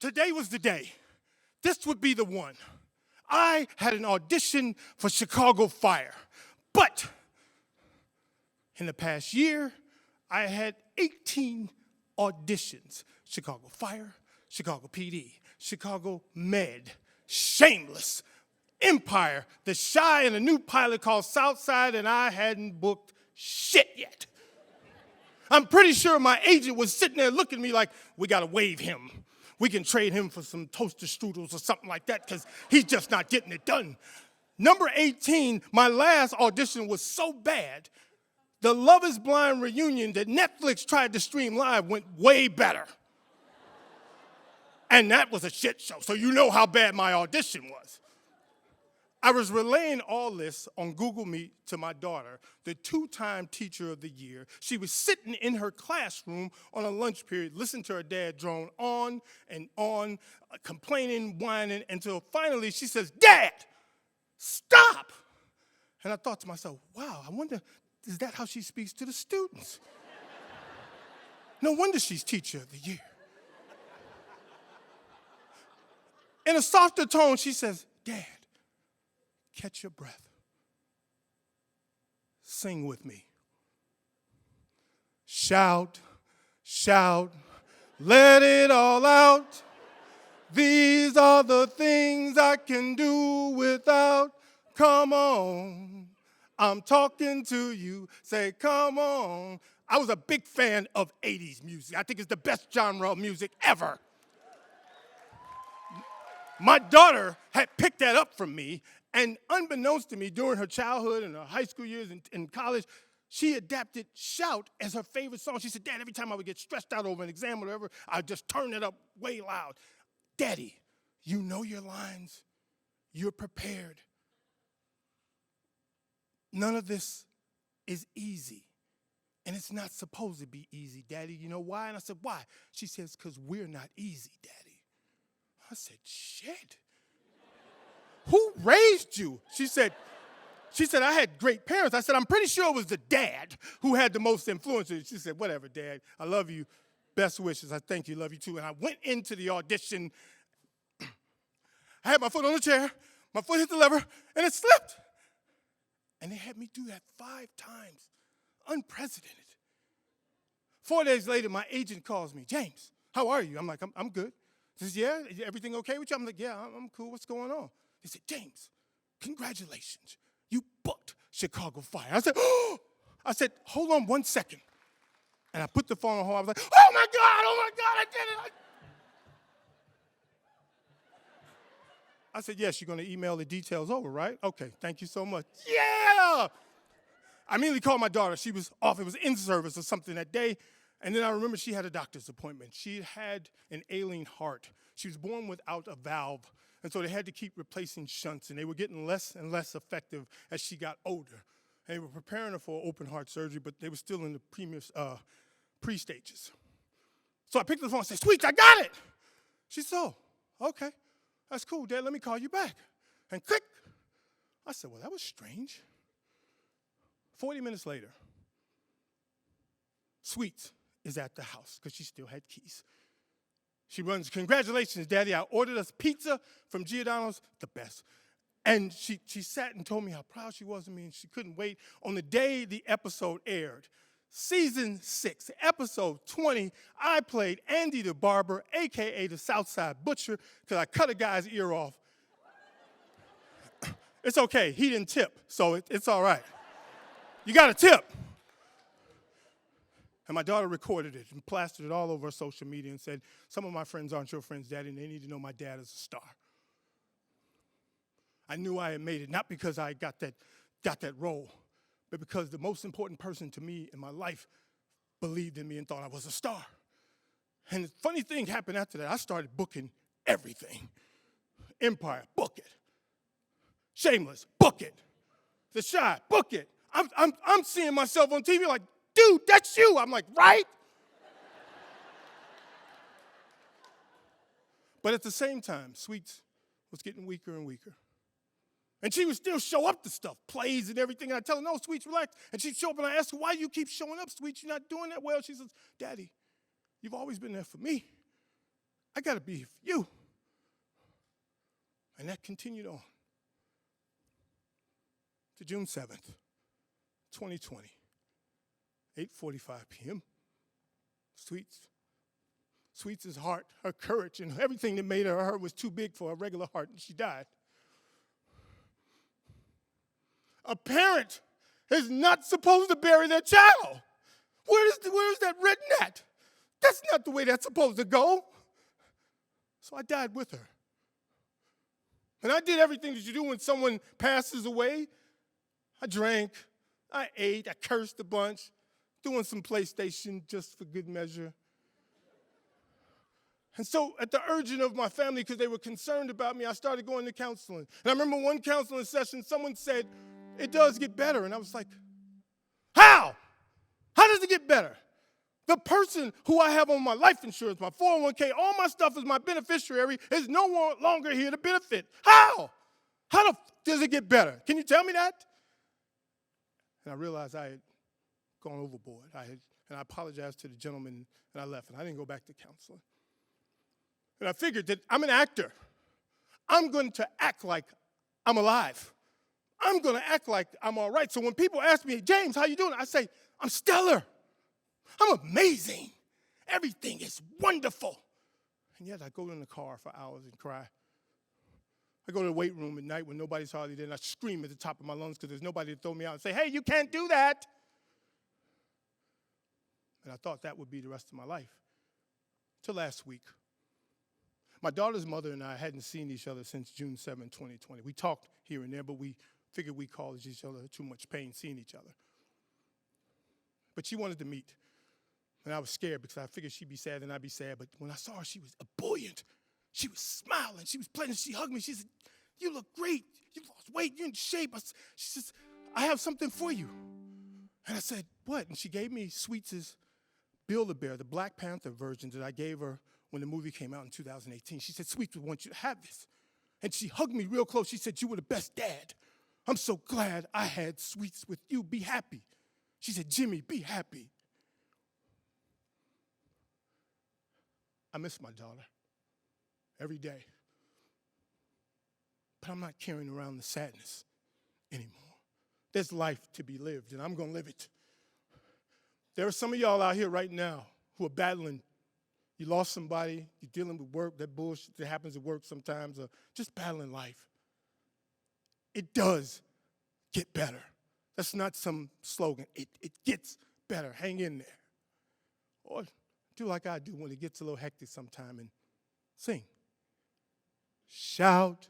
today was the day. This would be the one. I had an audition for Chicago Fire, but in the past year, I had 18 auditions. Chicago Fire, Chicago PD, Chicago Med, Shameless, Empire, The Shy, and a new pilot called Southside, and I hadn't booked shit yet. I'm pretty sure my agent was sitting there looking at me like, we gotta waive him. We can trade him for some toaster strudels or something like that because he's just not getting it done. Number 18, my last audition was so bad, the Love is Blind reunion that Netflix tried to stream live went way better. And that was a shit show, so you know how bad my audition was. I was relaying all this on Google Meet to my daughter, the 2-time teacher of the year. She was sitting in her classroom on a lunch period, listening to her dad drone on and on, complaining, whining, until finally she says, "Dad, stop!" And I thought to myself, wow, I wonder, is that how she speaks to the students? No wonder she's teacher of the year. In a softer tone, she says, "Dad, catch your breath. Sing with me. Shout, shout, let it all out. These are the things I can do without. Come on, I'm talking to you. Say, come on." I was a big fan of 80s music. I think it's the best genre of music ever. My daughter had picked that up from me, and unbeknownst to me, during her childhood and her high school years and in college, she adapted Shout as her favorite song. She said, "Dad, every time I would get stressed out over an exam or whatever, I'd just turn it up way loud. Daddy, you know your lines. You're prepared. None of this is easy, and it's not supposed to be easy, Daddy. You know why?" And I said, "Why?" She says, "Because we're not easy, Daddy." I said, "Shit. Who raised you?" She said, "I had great parents." I said, "I'm pretty sure it was the dad who had the most influence." She said, "Whatever, Dad. I love you. Best wishes. I thank you. Love you too." And I went into the audition. I had my foot on the chair. My foot hit the lever, and it slipped. And they had me do that 5 times. Unprecedented. 4 days later, my agent calls me. "James, how are you?" I'm like, I'm good. He says, "Yeah, is everything okay with you?" I'm like, "Yeah, I'm cool. What's going on?" He said, "James, congratulations. You booked Chicago Fire." I said, "Oh!" I said, "Hold on 1 second." And I put the phone on hold. I was like, oh my God, I did it. I said, "Yes, you're going to email the details over, right?" "Okay, thank you so much." Yeah! I immediately called my daughter. She was off. It was in service or something that day. And then I remember she had a doctor's appointment. She had an ailing heart. She was born without a valve. And so they had to keep replacing shunts, and they were getting less and less effective as she got older. And they were preparing her for open heart surgery, but they were still in the pre-stages. So I picked up the phone and said, "Sweet, I got it." She said, "Oh, okay. That's cool, Dad. Let me call you back." And click. I said, "Well, that was strange." 40 minutes later, Sweet is at the house because she still had keys. She runs, "Congratulations, Daddy. I ordered us pizza from Giordano's, the best." And she sat and told me how proud she was of me, and she couldn't wait. On the day the episode aired, season 6, episode 20, I played Andy the Barber, a.k.a. the Southside Butcher, because I cut a guy's ear off. It's okay. He didn't tip, so it's all right. You got to tip. And my daughter recorded it and plastered it all over social media and said, "Some of my friends aren't your friends, Daddy, and they need to know my dad is a star." I knew I had made it, not because I got that role, but because the most important person to me in my life believed in me and thought I was a star. And the funny thing happened after that. I started booking everything. Empire, book it. Shameless, book it. The Shy, book it. I'm seeing myself on TV like, "Dude, that's you." I'm like, "Right?" But at the same time, Sweets was getting weaker and weaker. And she would still show up to stuff, plays and everything. And I tell her, "No, Sweets, relax." And she'd show up, and I ask her, "Why do you keep showing up, Sweets? You're not doing that well." She says, "Daddy, you've always been there for me. I got to be here for you. And that continued on to June 7th, 2020, 8:45 p.m. Sweets' heart, her courage, and everything that made her was too big for a regular heart, and she died. A parent is not supposed to bury their child. Where is that written at? That's not the way that's supposed to go. So I died with her. And I did everything that you do when someone passes away. I drank, I ate, I cursed a bunch, doing some PlayStation just for good measure. And so at the urging of my family, because they were concerned about me, I started going to counseling. And I remember one counseling session, someone said, it does get better. And I was like, how? How does it get better? The person who I have on my life insurance, my 401k, all my stuff is my beneficiary, is no longer here to benefit. How? How does it get better? Can you tell me that? And I realized I had gone overboard. And I apologized to the gentleman, and I left, and I didn't go back to counseling. And I figured that I'm an actor. I'm going to act like I'm alive. I'm going to act like I'm all right. So when people ask me, James, how you doing? I say, I'm stellar. I'm amazing. Everything is wonderful. And yet I go in the car for hours and cry. I go to the weight room at night when nobody's hardly there, and I scream at the top of my lungs because there's nobody to throw me out and say, hey, you can't do that. And I thought that would be the rest of my life. Till last week. My daughter's mother and I hadn't seen each other since June 7, 2020. We talked here and there, but we figured we caused each other too much pain seeing each other. But she wanted to meet. And I was scared because I figured she'd be sad and I'd be sad. But when I saw her, she was buoyant. She was smiling. She was playing. She hugged me. She said, you look great. You lost weight. You're in shape. She says, I have something for you. And I said, what? And she gave me Sweets' Build-A-Bear, the Black Panther version that I gave her when the movie came out in 2018. She said, Sweets would want you to have this. And she hugged me real close. She said, you were the best dad. I'm so glad I had Sweets with you. Be happy. She said, Jimmy, be happy. I miss my daughter every day. But I'm not carrying around the sadness anymore. There's life to be lived, and I'm going to live it. There are some of y'all out here right now who are battling. You lost somebody, you're dealing with work, that bullshit that happens at work sometimes, or just battling life. It does get better. That's not some slogan. It gets better. Hang in there. Or do like I do when it gets a little hectic sometime and sing. Shout,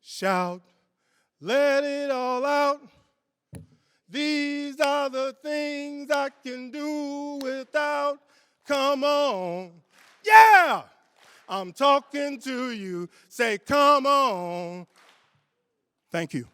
shout, let it all out. These are the things I can do without. Come on. Yeah! I'm talking to you. Say, come on. Thank you.